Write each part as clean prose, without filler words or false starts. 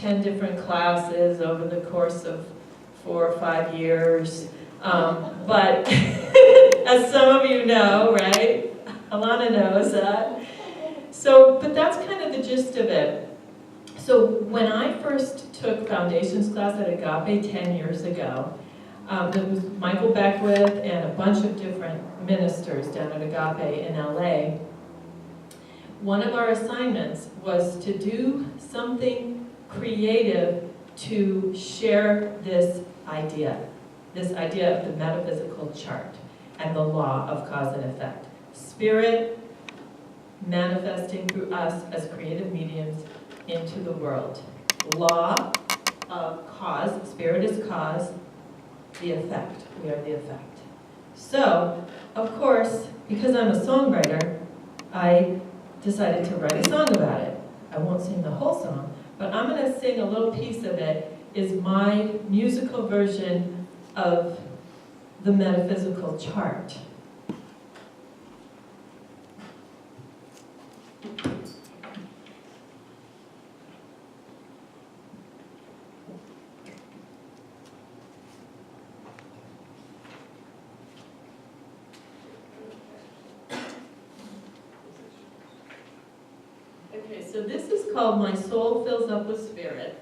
10 different classes over the course of 4 or 5 years. But as some of you know, right? Alana knows that. So, but that's kind of the gist of it. So when I first took foundations class at Agape 10 years ago, there was Michael Beckwith and a bunch of different ministers down at Agape in LA. One of our assignments was to do something creative to share this idea of the metaphysical chart and the law of cause and effect. Spirit manifesting through us as creative mediums into the world. Law of cause, spirit is cause, the effect, we are the effect. So, of course, because I'm a songwriter, I decided to write a song about it. I won't sing the whole song, but I'm going to sing a little piece of it, is my musical version of the metaphysical chart. Okay, so this is called My Soul Fills Up with Spirit.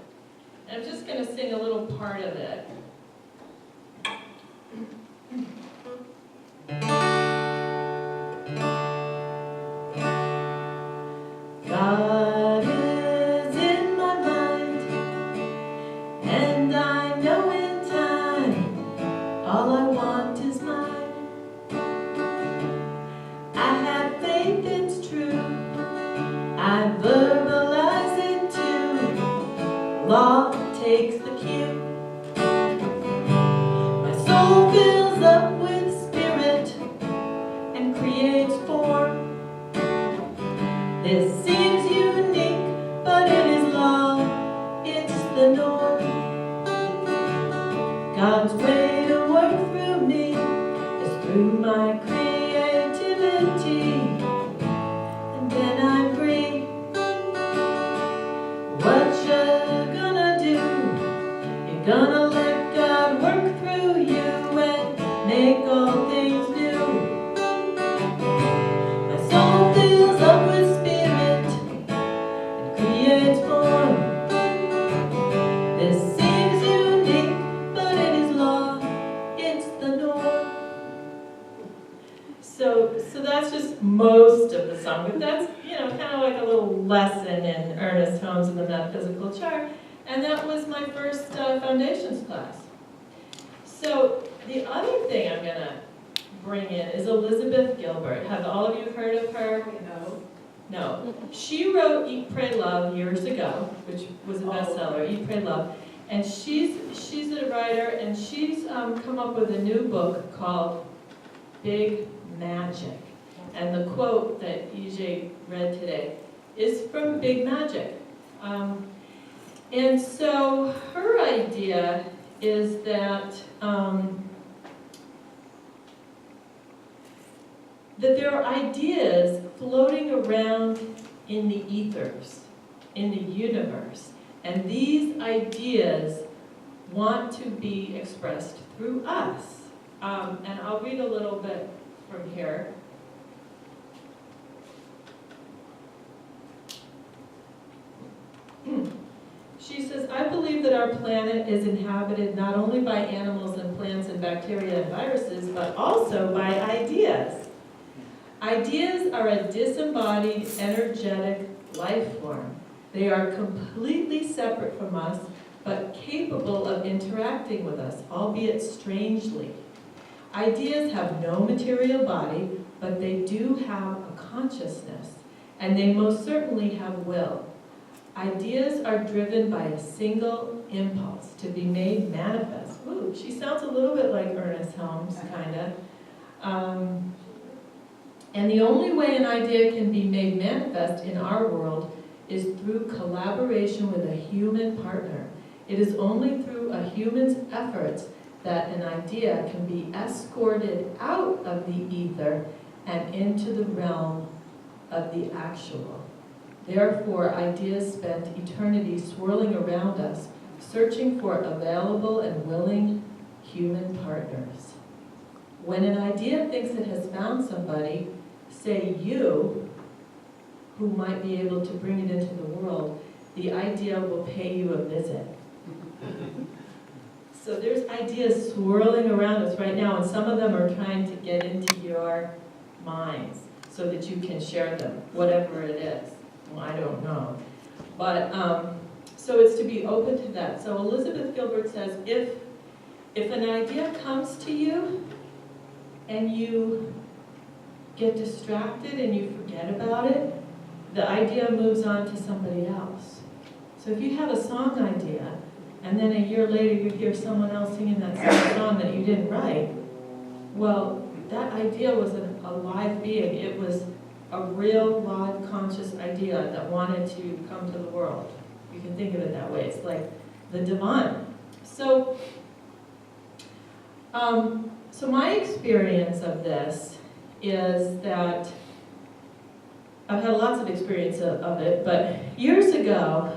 I'm just going to sing a little part of it. God is in my mind, and I know in time all I want is mine. I have faith, it's true, I verbalize it too. Law takes the cue. My soul fills up with spirit and creates form. This seems unique, but it is law, it's the norm. God's way to work through me is through my creativity. And then I'm free. What you gonna do? You're gonna let God work through you and make all things new. My soul fills up with spirit and creates form. This seems unique, but it is law, it's the norm. So that's just most of the song, but that's, kind of like a little lesson in Ernest Holmes and the metaphysical chart, and that was my first foundations class. So the other thing I'm going to bring in is Elizabeth Gilbert. Have all of you heard of her? No. She wrote Eat, Pray, Love years ago, which was a bestseller, Eat, Pray, Love. And she's a writer, and she's come up with a new book called Big Magic. And the quote that EJ read today is from Big Magic. And so her idea is that that there are ideas floating around in the ethers, in the universe, and these ideas want to be expressed through us. And I'll read a little bit from here. She says, I believe that our planet is inhabited not only by animals and plants and bacteria and viruses, but also by ideas. Ideas are a disembodied, energetic life form. They are completely separate from us, but capable of interacting with us, albeit strangely. Ideas have no material body, but they do have a consciousness, and they most certainly have will. Ideas are driven by a single impulse to be made manifest. Ooh, she sounds a little bit like Ernest Holmes, kind of. And the only way an idea can be made manifest in our world is through collaboration with a human partner. It is only through a human's efforts that an idea can be escorted out of the ether and into the realm of the actual. Therefore, ideas spent eternity swirling around us, searching for available and willing human partners. When an idea thinks it has found somebody, say you, who might be able to bring it into the world, the idea will pay you a visit. So there's ideas swirling around us right now, and some of them are trying to get into your minds so that you can share them, whatever it is. Well, I don't know. But, so it's to be open to that. So Elizabeth Gilbert says, if an idea comes to you and you get distracted and you forget about it, the idea moves on to somebody else. So if you have a song idea, and then a year later you hear someone else singing that same song that you didn't write, well, that idea was a live being. It was a real, live, conscious idea that wanted to come to the world. You can think of it that way. It's like the divine. So my experience of this is that I've had lots of experience of it, but years ago,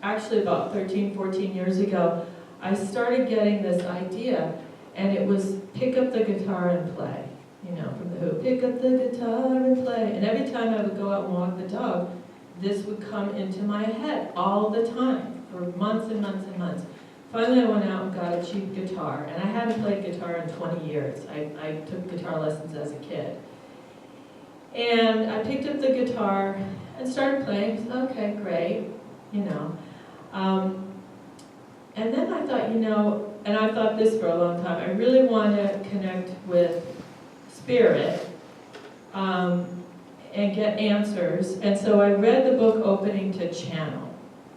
actually about 13, 14 years ago, I started getting this idea, and it was pick up the guitar and play. You know, from the Who, pick up the guitar and play. And every time I would go out and walk the dog, this would come into my head all the time, for months and months and months. Finally, I went out and got a cheap guitar, and I hadn't played guitar in 20 years. I took guitar lessons as a kid. And I picked up the guitar and started playing. Okay, great, you know. And then I thought, you know, and I've thought this for a long time, I really want to connect with Spirit and get answers. And so I read the book Opening to Channel.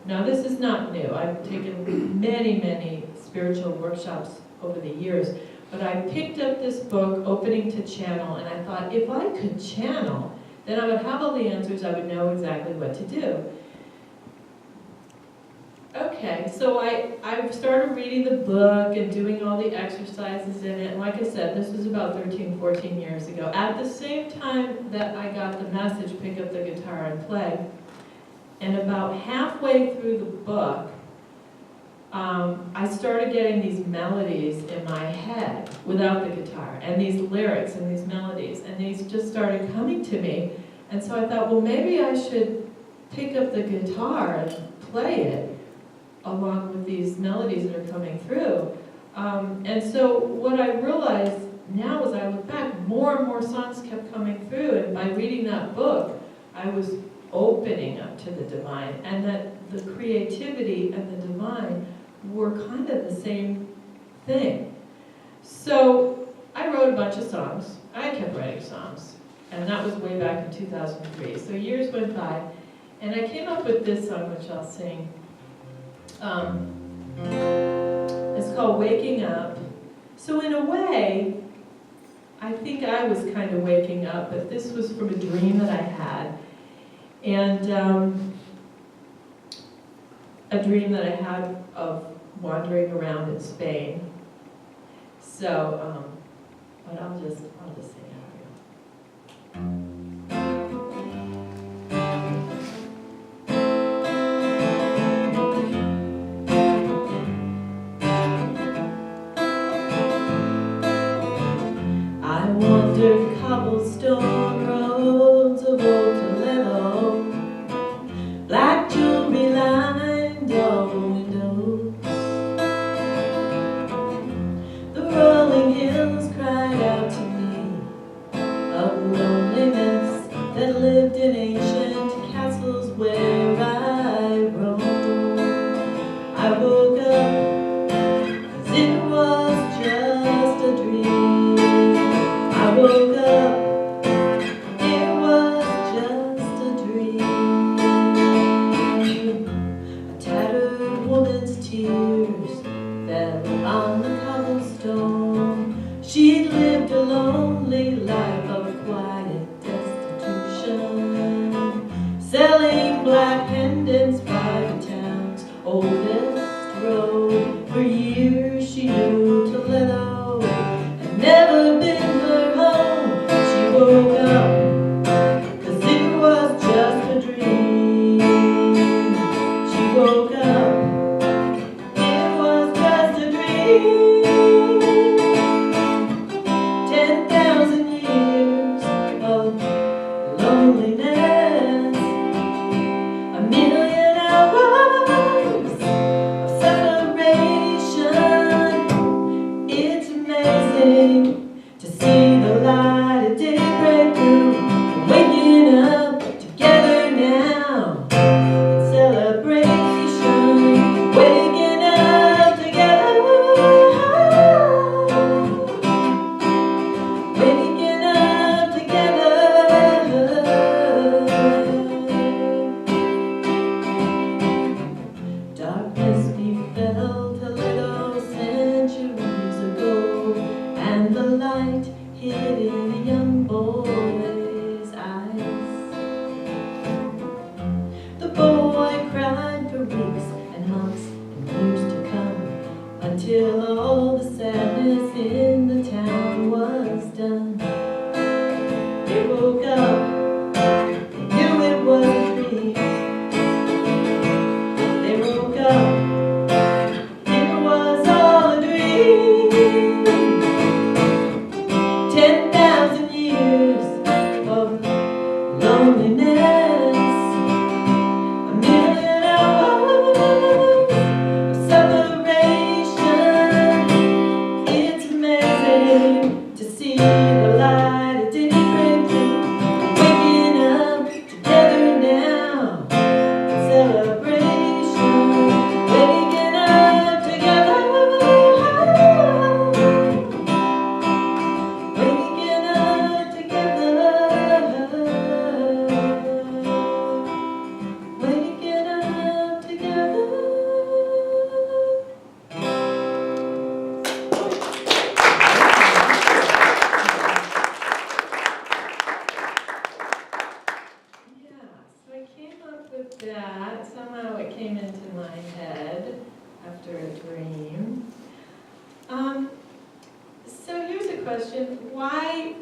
Now this is not new. I've taken many, many spiritual workshops over the years. But I picked up this book, Opening to Channel, and I thought, if I could channel, then I would have all the answers, I would know exactly what to do. Okay, so I started reading the book and doing all the exercises in it, and like I said, this was about 13, 14 years ago. At the same time that I got the message, pick up the guitar and play, and about halfway through the book, I started getting these melodies in my head without the guitar, and these lyrics and these melodies, and these just started coming to me. And so I thought, well, maybe I should pick up the guitar and play it along with these melodies that are coming through. And so what I realized now as I look back, more and more songs kept coming through, and by reading that book, I was opening up to the divine, and that the creativity and the divine were kind of the same thing. So I wrote a bunch of songs. I kept writing songs, and that was way back in 2003. So years went by, and I came up with this song, which I'll sing. It's called Waking Up. So in a way, I think I was kind of waking up, but this was from a dream that I had. And a dream that I had of wandering around in Spain. So, but I'll just sing it for you. I wandered cobblestone roads of old Toledo, black jewelry lined all the windows. The rolling hills cried out to me of loneliness that lived in ancient castles where I roamed. I woke up as it was just a dream. I woke up, it was just a dream. A tattered woman's tears fell on the cobblestone. She'd lived a lonely life of quiet destitution, selling black pendants by the town's oldest road. For years she knew Toledo had never been her home. She woke up 'cause it was just a dream. till all the sadness in the town was done. They woke up, they knew it was a dream. They woke up, it was all a dream. 10,000 years of loneliness, a million hours of separation. It's amazing to see the light it didn't bring through. Waking up together now in celebration. Waking up together. Waking up together. Waking up together. Yeah, so I came up with that. Somehow it came into my head after a dream. So here's a question: why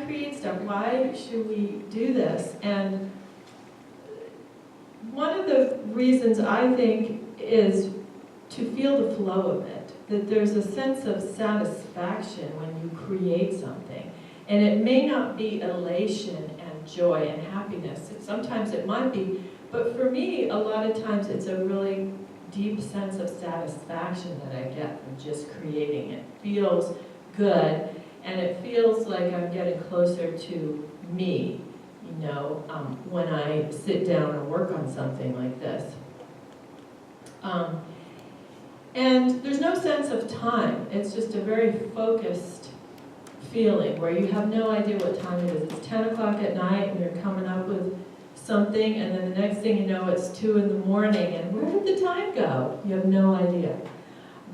create stuff? Why should we do this? And one of the reasons I think is to feel the flow of it. That there's a sense of satisfaction when you create something. And it may not be elation and joy and happiness. Sometimes it might be, but for me, a lot of times it's a really deep sense of satisfaction that I get from just creating it. It feels good, and it feels like I'm getting closer to me, you know, when I sit down and work on something like this. And there's no sense of time. It's just a very focused feeling where you have no idea what time it is. It's 10 o'clock at night and you're coming up with something, and then the next thing you know it's 2 in the morning, and where did the time go? You have no idea.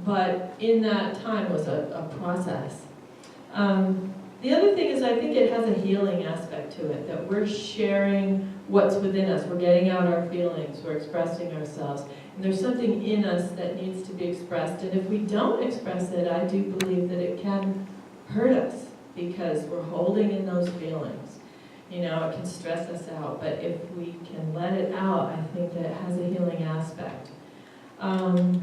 But in that time was a process. The other thing is I think it has a healing aspect to it, that we're sharing what's within us. We're getting out our feelings, we're expressing ourselves. And there's something in us that needs to be expressed. And if we don't express it, I do believe that it can hurt us because we're holding in those feelings. You know, it can stress us out. But if we can let it out, I think that it has a healing aspect. And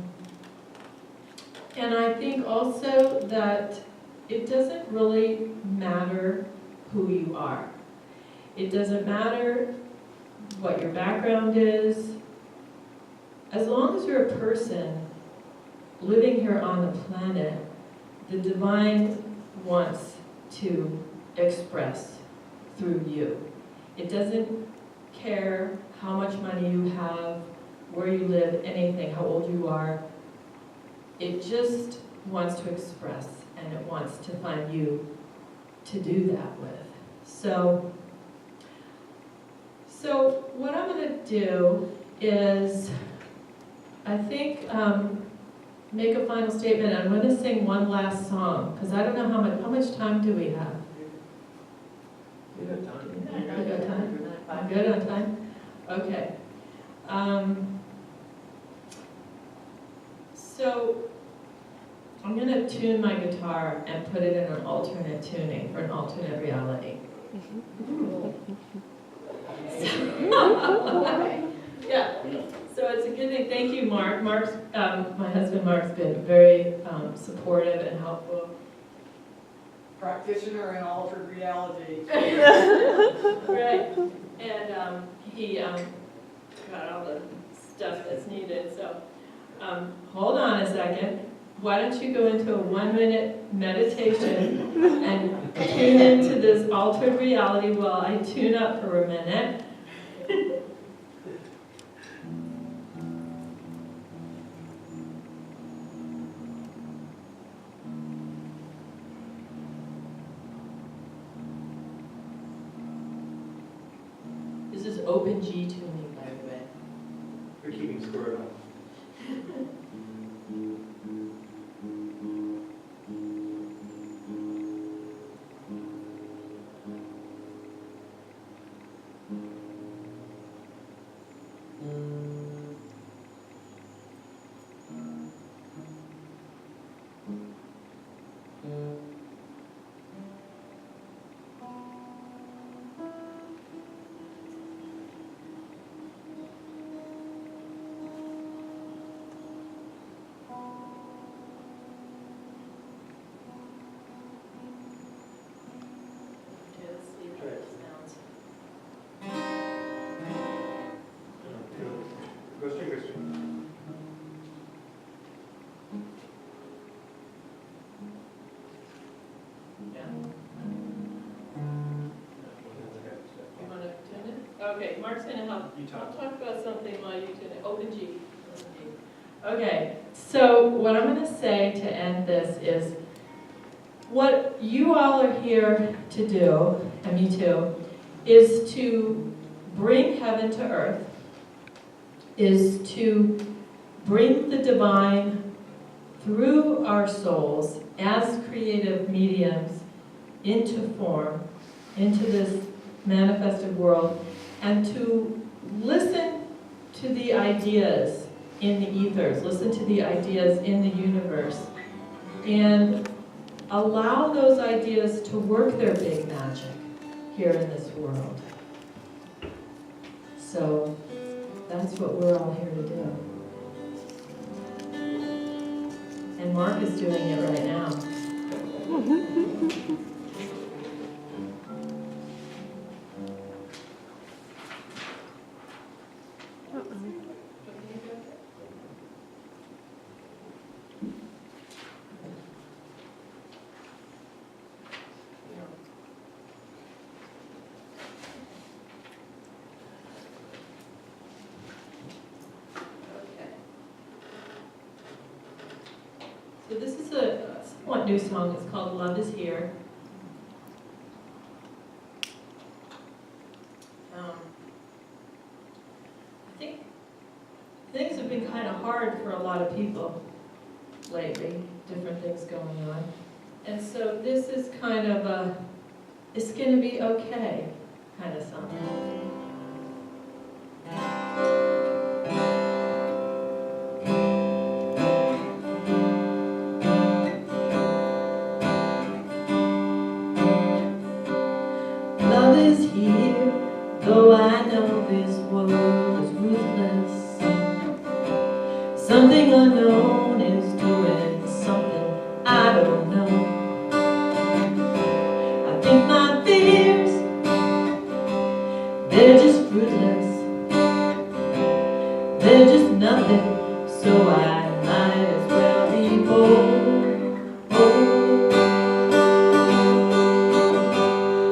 I think also that it doesn't really matter who you are. It doesn't matter what your background is. As long as you're a person living here on the planet, the divine wants to express through you. It doesn't care how much money you have, where you live, anything, how old you are. It just wants to express, and it wants to find you to do that with. So what I'm going to do is, I think, make a final statement. I'm going to sing one last song, because I don't know how much time do we have? You got time. I got time? I'm good on time? Okay. So I'm going to tune my guitar and put it in an alternate tuning for an alternate reality. Yeah, so it's a good thing. Thank you, Mark. My husband Mark's been very supportive and helpful. Practitioner in altered reality. Right, and he got all the stuff that's needed. So hold on a second. Why don't you go into a 1-minute meditation and tune into this altered reality while I tune up for a minute. This is open G tuning, by the way. You're keeping score up. Okay, Mark's gonna help. You I'll talk. talk about something while you do the open G. Okay, so what I'm gonna say to end this is, what you all are here to do, and me too, is to bring heaven to earth, is to bring the divine through our souls as creative mediums into form, into this manifested world, and to listen to the ideas in the ethers, listen to the ideas in the universe, and allow those ideas to work their big magic here in this world. So that's what we're all here to do. And Mark is doing it right now. So this is a somewhat new song. It's called Love Is Here. I think things have been kind of hard for a lot of people lately, different things going on. And so this is kind of a, it's going to be okay kind of song. Love is here, though I know this world is ruthless. Something unknown is doing something I don't know. I think my fears, they're just fruitless. They're just nothing, so I might as well be bold.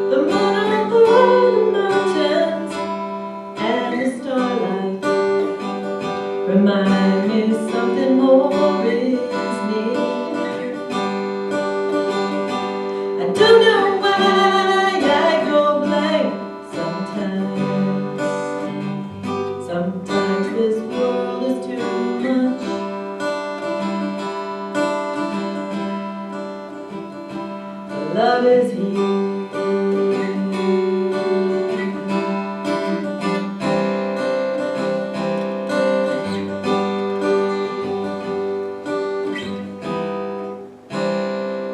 The moon over the mountains and the starlight remind me something more is near. I don't know why I go blank sometimes. Sometimes this world is too much. Love is here.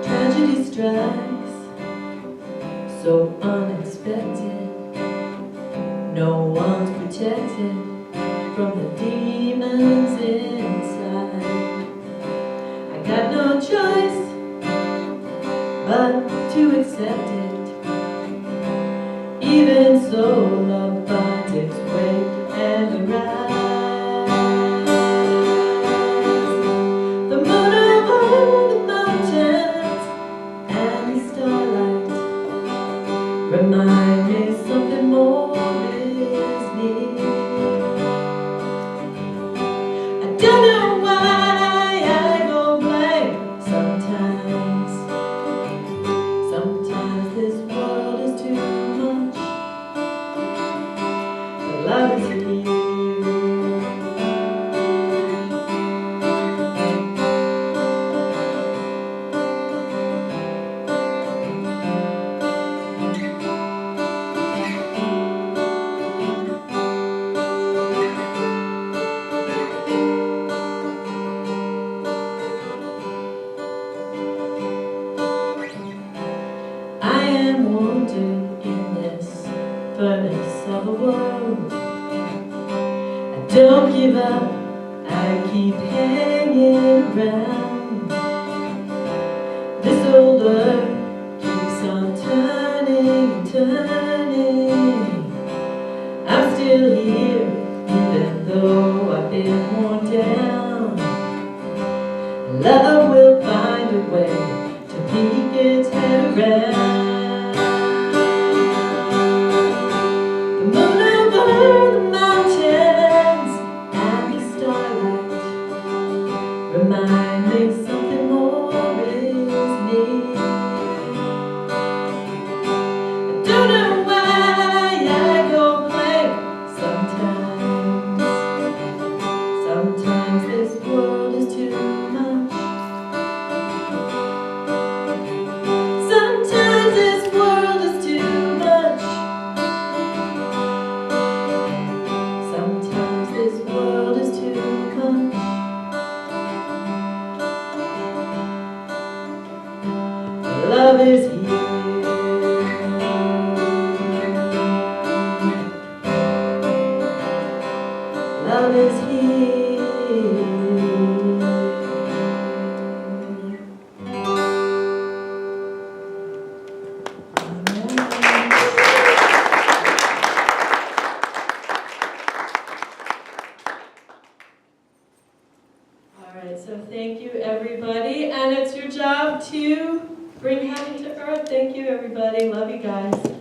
Tragedy strikes so unexpected. No one's protected from the demons inside. I got no choice but to accept it. Even so, love finds its way and arise. The moon over the mountains and the starlight remind me something more is near. I don't know why I go blank sometimes. Sometimes this world is too much. But love is here. I am wounded in this furnace of a world. I don't give up, I keep hanging around. This old earth keeps on turning and turning. I'm still here, even though I've been worn down. Love will find a way to peek its head around. The moon over remind me something more is needed. I don't know why I go blank sometimes. Sometimes this world is too much. Sometimes this world is too much. Sometimes this world is too much. Love is here. Love is here. All right, so thank you, everybody, and it's your job to bring heaven to earth. Thank you, everybody. Love you guys.